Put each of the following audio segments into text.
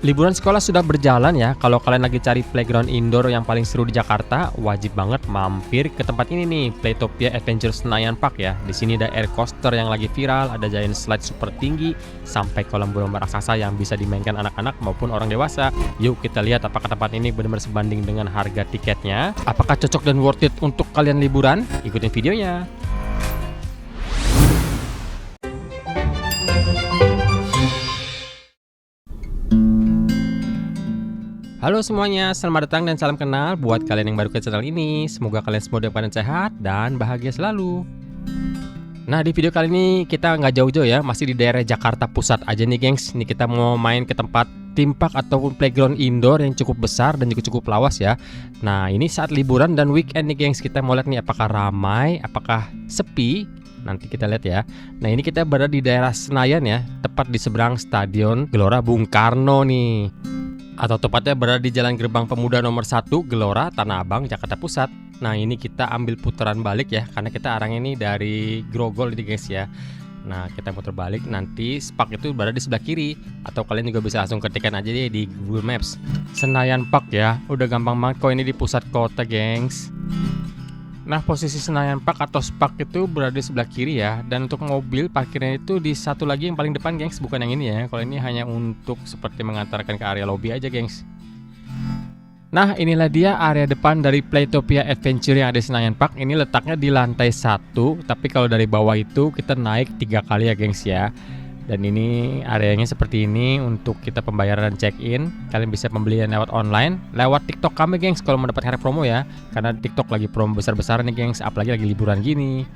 Liburan sekolah sudah berjalan ya. Kalau kalian lagi cari playground indoor yang paling seru di Jakarta, wajib banget mampir ke tempat ini nih, Playtopia Adventure Senayan Park ya. Di sini ada air coaster yang lagi viral, ada giant slide super tinggi, sampai kolam bola raksasa yang bisa dimainkan anak-anak maupun orang dewasa. Yuk kita lihat apakah tempat ini benar-benar sebanding dengan harga tiketnya. Apakah cocok dan worth it untuk kalian liburan? Ikutin videonya. Halo semuanya, selamat datang dan salam kenal buat kalian yang baru ke channel ini. Semoga kalian semua dalam keadaan sehat dan bahagia selalu. Nah, di video kali ini kita nggak jauh-jauh ya, masih di daerah Jakarta Pusat aja nih gengs. Ini kita mau main ke tempat theme park ataupun playground indoor yang cukup besar dan juga cukup lawas ya. Nah, ini saat liburan dan weekend nih gengs. Kita mau lihat nih apakah ramai, apakah sepi. Nanti kita lihat ya. Nah, ini kita berada di daerah Senayan ya, tepat di seberang Stadion Gelora Bung Karno nih. Atau tepatnya berada di Jalan Gerbang Pemuda nomor 1 Gelora Tanah Abang Jakarta Pusat. Nah, ini kita ambil putaran balik ya, karena kita arahnya ini dari Grogol ini guys ya. Nah, kita putar balik, nanti Spark itu berada di sebelah kiri, atau kalian juga bisa langsung ketikkan aja deh di Google Maps. Senayan Park ya, udah gampang banget kok, ini di pusat kota gengs. Nah, posisi Senayan Park atau Spark itu berada di sebelah kiri ya. Dan untuk mobil parkirnya itu di satu lagi yang paling depan gengs, bukan yang ini ya. Kalau ini hanya untuk seperti mengantarkan ke area lobby aja gengs. Nah, inilah dia area depan dari Playtopia Adventure yang ada di Senayan Park. Ini letaknya di lantai 1, tapi kalau dari bawah itu kita naik 3 kali ya gengs ya. Dan ini areanya seperti ini untuk kita pembayaran dan check-in. Kalian bisa pembelian lewat online, lewat TikTok kami gengs kalau mau dapat harga promo ya. Karena TikTok lagi promo besar-besaran nih gengs, apalagi lagi liburan gini.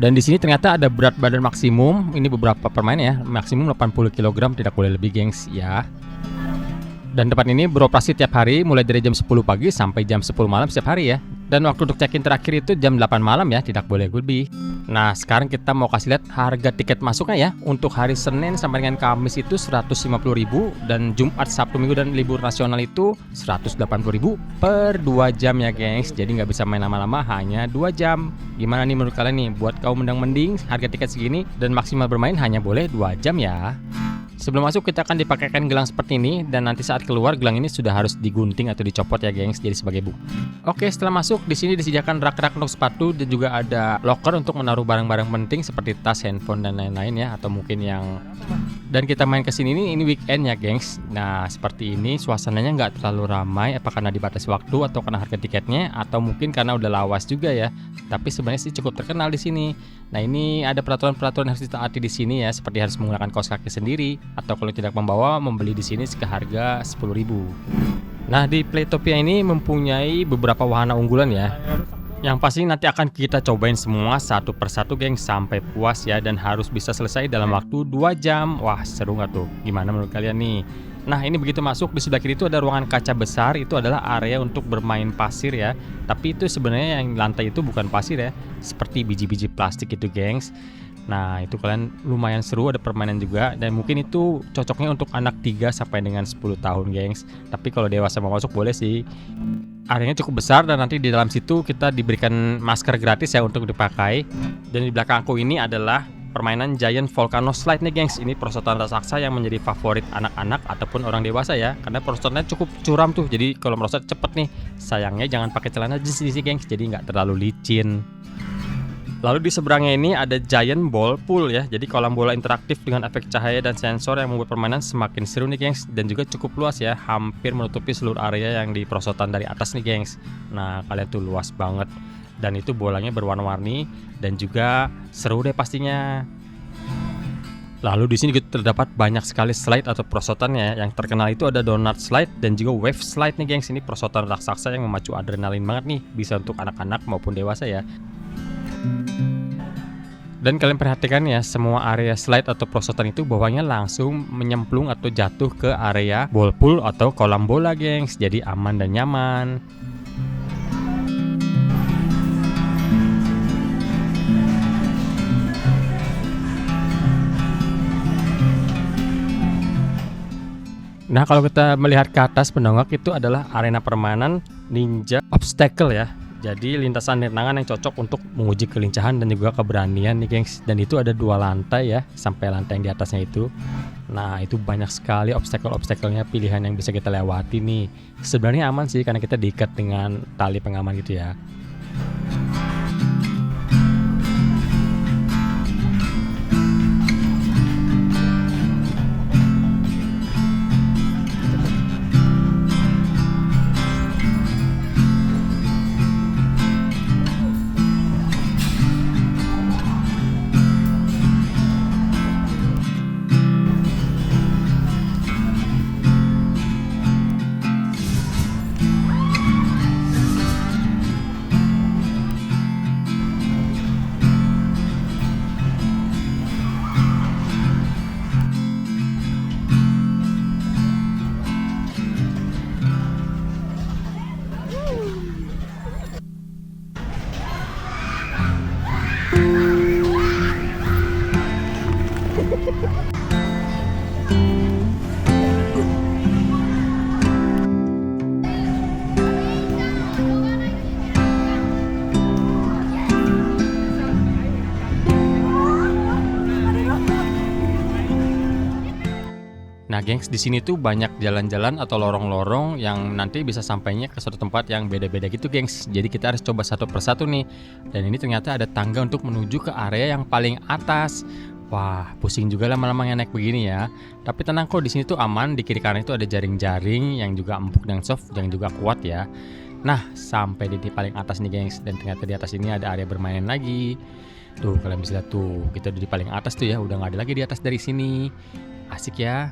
Dan di sini ternyata ada berat badan maksimum. Ini beberapa permain ya, maksimum 80 kg, tidak boleh lebih gengs ya. Dan tempat ini beroperasi tiap hari mulai dari jam 10 pagi sampai jam 10 malam setiap hari ya. Dan waktu untuk check-in terakhir itu jam 8 malam ya, tidak boleh lebih. Nah, sekarang kita mau kasih lihat harga tiket masuknya ya. Untuk hari Senin sampai dengan Kamis itu 150.000, dan Jumat, Sabtu, Minggu dan libur nasional itu 180.000 per 2 jam ya gengs. Jadi nggak bisa main lama-lama, hanya 2 jam. Gimana nih menurut kalian nih? Buat kaum mendang-mending harga tiket segini dan maksimal bermain hanya boleh 2 jam ya. Sebelum masuk kita akan dipakaikan gelang seperti ini, dan nanti saat keluar gelang ini sudah harus digunting atau dicopot ya gengs, jadi sebagai bukti. Oke, setelah masuk di sini disediakan rak-rak untuk sepatu dan juga ada locker untuk menaruh barang-barang penting seperti tas, handphone dan lain-lain ya, atau mungkin yang. Dan kita main ke sini ini weekend ya gengs. Nah, seperti ini suasananya nggak terlalu ramai, apa karena dibatasi waktu atau karena harga tiketnya, atau mungkin karena udah lawas juga ya. Tapi sebenarnya sih cukup terkenal di sini. Nah, ini ada peraturan-peraturan harus ditaati di sini ya, seperti harus menggunakan kaos kaki sendiri, atau kalau tidak membawa, membeli di sini seharga 10.000. Nah, di Playtopia ini mempunyai beberapa wahana unggulan ya. Yang pasti nanti akan kita cobain semua satu persatu geng sampai puas ya, dan harus bisa selesai dalam waktu 2 jam. Wah, seru nggak tuh? Gimana menurut kalian nih? Nah, ini begitu masuk di sebelah kiri itu ada ruangan kaca besar, itu adalah area untuk bermain pasir ya. Tapi itu sebenarnya yang lantai itu bukan pasir ya, seperti biji-biji plastik itu gengs. Nah, itu kalian lumayan seru, ada permainan juga, dan mungkin itu cocoknya untuk anak 3 sampai dengan 10 tahun gengs. Tapi kalau dewasa mau masuk boleh sih. Areanya cukup besar dan nanti di dalam situ kita diberikan masker gratis ya untuk dipakai. Dan di belakangku ini adalah permainan Giant Volcano Slide nih gengs. Ini perosotan raksasa yang menjadi favorit anak-anak ataupun orang dewasa ya, karena perosotannya cukup curam tuh, jadi kalau merosot cepet nih. Sayangnya jangan pakai celana jeans di sini gengs, jadi nggak terlalu licin. Lalu di seberangnya ini ada giant ball pool ya. Jadi kolam bola interaktif dengan efek cahaya dan sensor yang membuat permainan semakin seru nih gengs. Dan juga cukup luas ya, hampir menutupi seluruh area yang di perosotan dari atas nih gengs. Nah, kalian tuh luas banget. Dan itu bolanya berwarna-warni dan juga seru deh pastinya. Lalu di sini juga terdapat banyak sekali slide atau perosotannya. Yang terkenal itu ada donut slide dan juga wave slide nih gengs. Ini perosotan raksasa yang memacu adrenalin banget nih. Bisa untuk anak-anak maupun dewasa ya. Dan kalian perhatikan ya, semua area slide atau perosotan itu bawahnya langsung menyemplung atau jatuh ke area ball pool atau kolam bola gengs. Jadi aman dan nyaman. Nah, kalau kita melihat ke atas pendongak itu adalah arena permainan Ninja Obstacle ya. Jadi lintasan rintangan yang cocok untuk menguji kelincahan dan juga keberanian nih gengs. Dan itu ada 2 lantai ya, sampai lantai yang di atasnya itu. Nah itu banyak sekali obstacle-obstacle-nya, pilihan yang bisa kita lewati nih. Sebenarnya aman sih karena kita diikat dengan tali pengaman gitu ya. Nah, gengs, di sini tuh banyak jalan-jalan atau lorong-lorong yang nanti bisa sampainya ke suatu tempat yang beda-beda gitu, gengs. Jadi kita harus coba satu persatu nih. Dan ini ternyata ada tangga untuk menuju ke area yang paling atas. Wah, pusing juga lama-lama naik begini ya. Tapi tenang kok, di sini tuh aman. Di kiri kanan itu ada jaring-jaring yang juga empuk dan soft, yang juga kuat ya. Nah, sampai di paling atas nih, gengs. Dan ternyata di atas ini ada area bermain lagi. Tuh, kalian bisa lihat tuh, kita di paling atas tuh ya, udah nggak ada lagi di atas dari sini. Asik ya.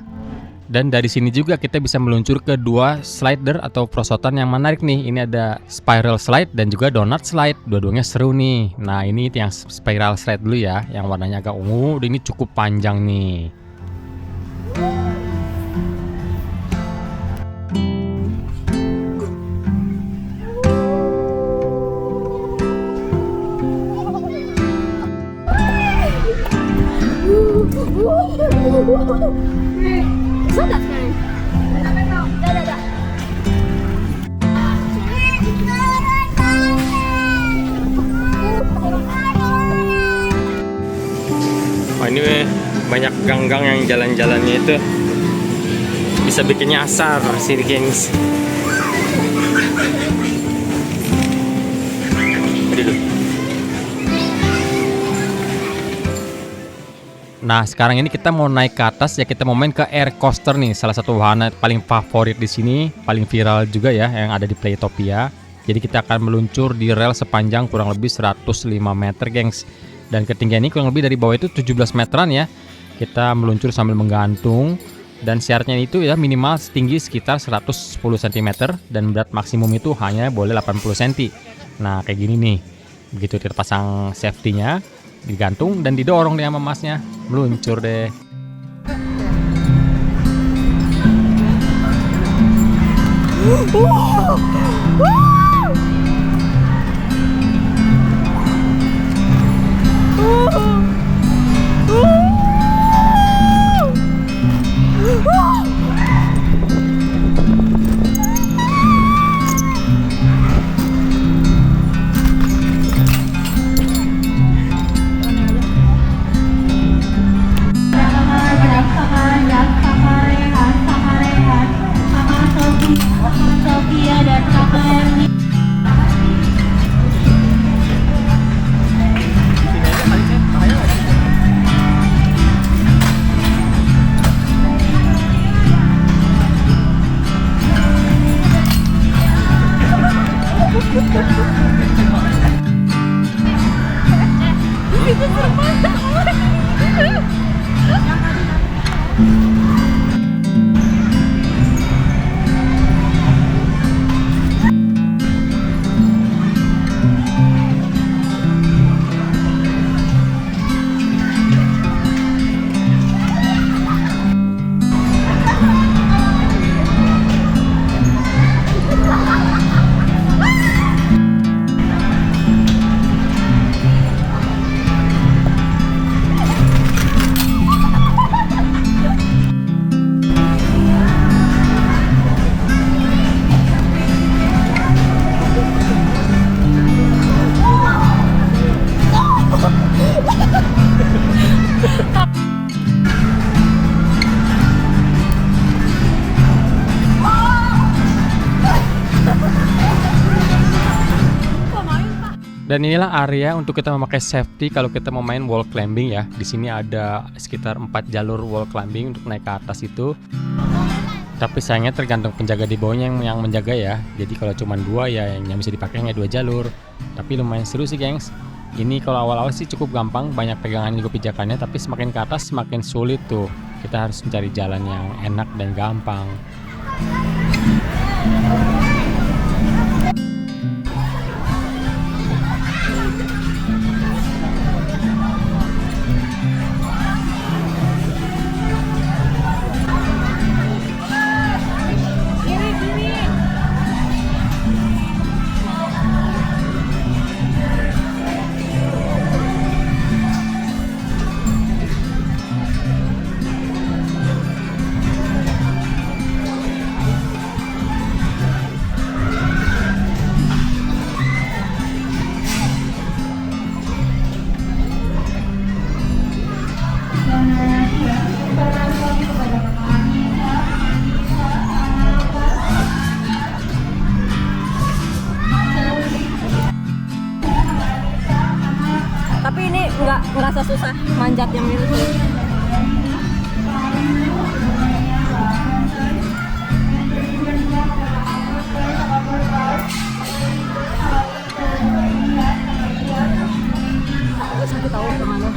Dan dari sini juga kita bisa meluncur ke 2 slider atau perosotan yang menarik nih. Ini ada spiral slide dan juga donut slide. Dua-duanya seru nih. Nah, ini yang spiral slide dulu ya, yang warnanya agak ungu. Ini cukup panjang nih. Sudah sekarang. Dah. Oh, ini banyak gang-gang yang jalan-jalannya itu bisa bikin nyasar sini, gengs. Nah, sekarang ini kita mau naik ke atas ya, kita mau main ke air coaster nih, salah satu wahana paling favorit di sini, paling viral juga ya yang ada di Playtopia. Jadi kita akan meluncur di rel sepanjang kurang lebih 105 meter, gengs. Dan ketinggian ini kurang lebih dari bawah itu 17 meteran ya. Kita meluncur sambil menggantung dan syaratnya itu ya minimal setinggi sekitar 110 cm dan berat maksimum itu hanya boleh 80 cm. Nah, kayak gini nih. Begitu kita pasang safety-nya, digantung dan didorong deh sama masnya, meluncur deh. Sofia dan Kakak Erni. Dan inilah area untuk kita memakai safety kalau kita mau main wall climbing ya. Di sini ada sekitar 4 jalur wall climbing untuk naik ke atas itu. Tapi sayangnya tergantung penjaga di bawahnya yang menjaga ya. Jadi kalau cuma 2 ya yang bisa dipakai hanya 2 jalur. Tapi lumayan seru sih, gengs. Ini kalau awal-awal sih cukup gampang, banyak pegangan juga pijakannya, tapi semakin ke atas semakin sulit tuh. Kita harus mencari jalan yang enak dan gampang. Tapi ini nggak sesusah manjat yang itu sih. Aku sakit tahu kemana.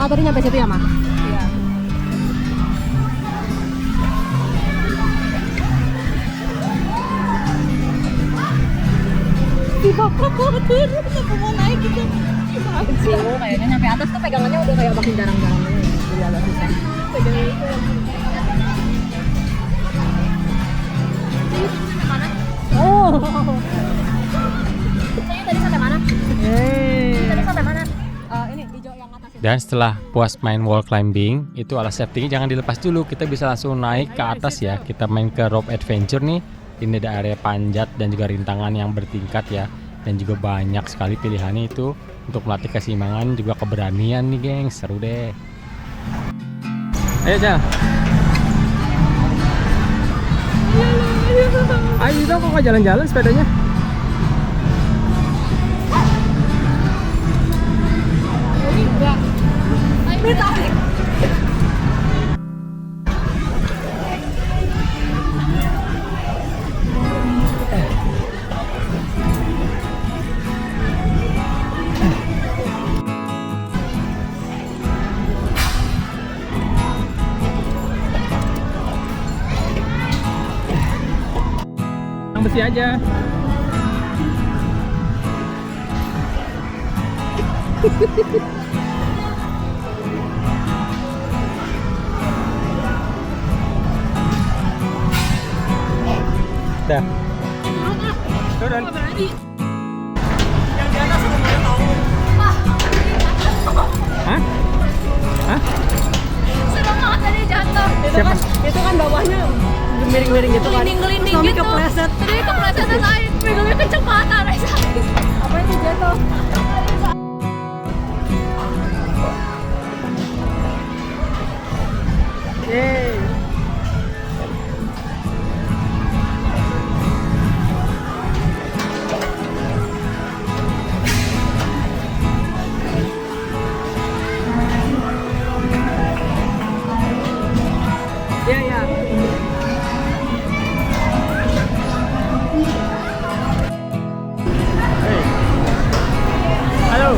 Oh, tadi nyampe situ ya, Ma? Iya. Si bapak khawatir, kenapa mau naik gitu? Oh, kayaknya nyampe atas tuh pegangannya udah kayak makin jarang-jarang ini. Jadi agak susah. Pegangan itu. Sampai mana? Oh. Saya tadi sampai mana? Tadi sampai mana? Ini hijau yang atas. Dan setelah puas main wall climbing, itu alas safety-nya jangan dilepas dulu. Kita bisa langsung naik ke atas ya. Kita main ke rope adventure nih. Ini ada area panjat dan juga rintangan yang bertingkat ya. Dan juga banyak sekali pilihannya itu untuk melatih keseimbangan juga keberanian nih, geng. Seru deh. Ayo, Jal. Ayo dong, kok nggak jalan-jalan sepedanya? Enggak. Ayo tarik. Yang besi aja. Dah. Turun. Yang di atas udah mulai tahu. Hah? Hah? Serem banget tadi jatuh. Siapa? Itu kan bawahnya miring-miring gitu kan. Gelinding-gelinding gitu. Kepleset. Tadi kepleset dan air. Pegangnya kecepatan. Apa itu jatuh? Yeay. Iya, iya. Hey. Halo.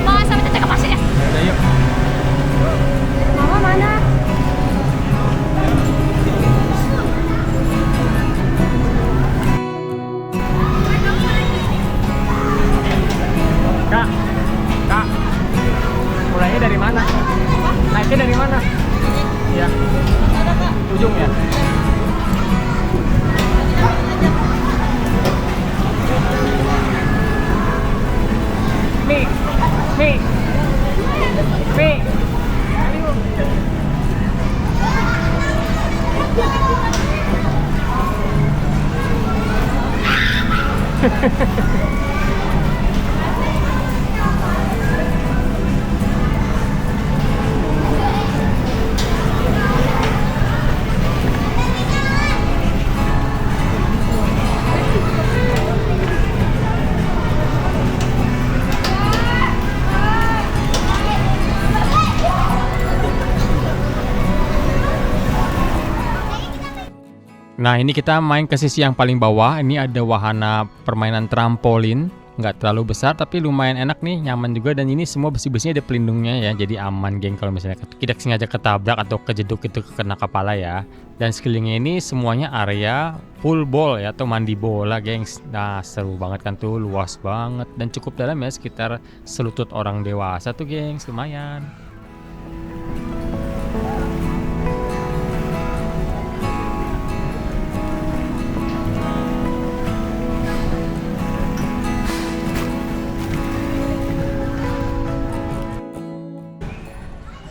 Mau sampai titik apa sih ya? Udah yuk. Mama mana? Kak. Kak. Mulainya dari mana? Naiknya dari mana? Iya. Ujung ya? Nah, ini kita main ke sisi yang paling bawah. Ini ada wahana permainan trampolin. Nggak terlalu besar, tapi lumayan enak nih, nyaman juga. Dan ini semua besi-besinya ada pelindungnya ya, jadi aman geng kalau misalnya tidak sengaja ketabrak atau kejeduk itu kena kepala ya. Dan sekelilingnya ini semuanya area full ball ya, atau mandi bola gengs. Nah, seru banget kan tuh, luas banget. Dan cukup dalam ya, sekitar selutut orang dewasa tuh gengs, lumayan.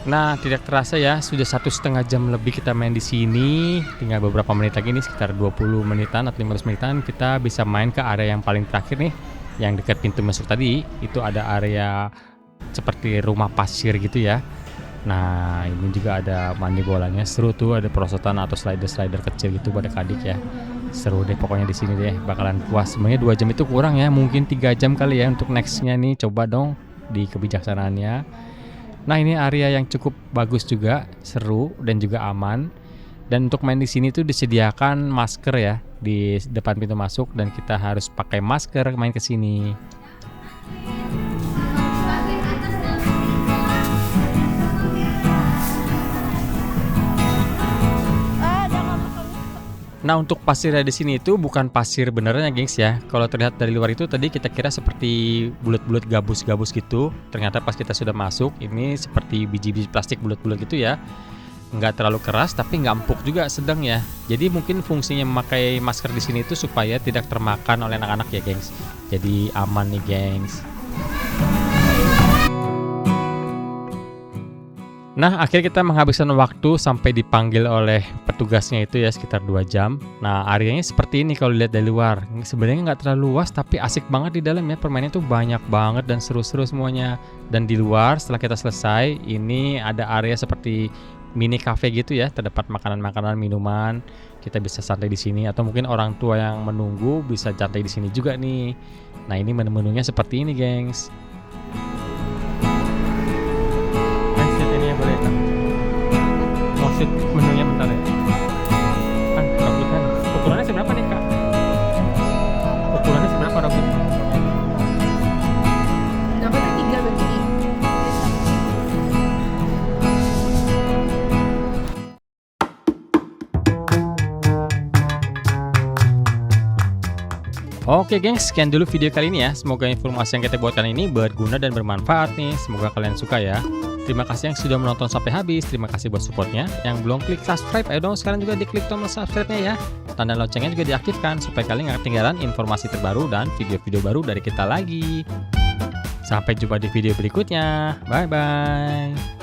Nah, tidak terasa ya, sudah 1,5 jam lebih kita main di sini. Tinggal beberapa menit lagi nih, sekitar 20 menitan atau 15 menitan kita bisa main ke area yang paling terakhir nih, yang dekat pintu masuk tadi. Itu ada area seperti rumah pasir gitu ya. Nah, ini juga ada mandi bolanya, seru tuh, ada perosotan atau slider-slider kecil gitu pada adik ya. Seru deh pokoknya di sini deh, bakalan puas. Sebenarnya 2 jam itu kurang ya, mungkin 3 jam kali ya untuk nextnya nih. Coba dong di kebijaksanaannya. Nah, ini area yang cukup bagus juga, seru dan juga aman. Dan untuk main di sini tuh disediakan masker ya di depan pintu masuk, dan kita harus pakai masker main ke sini. Nah, untuk pasirnya di sini itu bukan pasir beneran ya, gengs ya. Kalau terlihat dari luar itu tadi kita kira seperti bulat-bulat gabus-gabus gitu. Ternyata pas kita sudah masuk, ini seperti biji-biji plastik bulat-bulat gitu ya. Nggak terlalu keras tapi nggak empuk juga, sedang ya. Jadi mungkin fungsinya memakai masker di sini itu supaya tidak termakan oleh anak-anak ya, gengs. Jadi aman nih, gengs. Nah, akhirnya kita menghabiskan waktu sampai dipanggil oleh petugasnya itu ya, sekitar 2 jam. Nah, areanya seperti ini kalau dilihat dari luar. Sebenarnya nggak terlalu luas, tapi asik banget di dalam ya. Permainannya tuh banyak banget dan seru-seru semuanya. Dan di luar setelah kita selesai, ini ada area seperti mini cafe gitu ya. Terdapat makanan-makanan, minuman. Kita bisa santai di sini, atau mungkin orang tua yang menunggu bisa santai di sini juga nih. Nah, ini menu-menunya seperti ini, gengs. Maksud menunya bentar ya. Kan robotnya ukurannya seberapa nih, Kak? Ukurannya seberapa robot? Dapatnya 3 berarti. Oke gengs, sekian dulu video kali ini ya. Semoga informasi yang kita buatkan ini berguna dan bermanfaat nih. Semoga kalian suka ya. Terima kasih yang sudah menonton sampai habis. Terima kasih buat supportnya. Yang belum klik subscribe, ayo dong sekarang juga diklik tombol subscribe-nya ya. Tanda loncengnya juga diaktifkan supaya kalian nggak ketinggalan informasi terbaru dan video-video baru dari kita lagi. Sampai jumpa di video berikutnya. Bye-bye.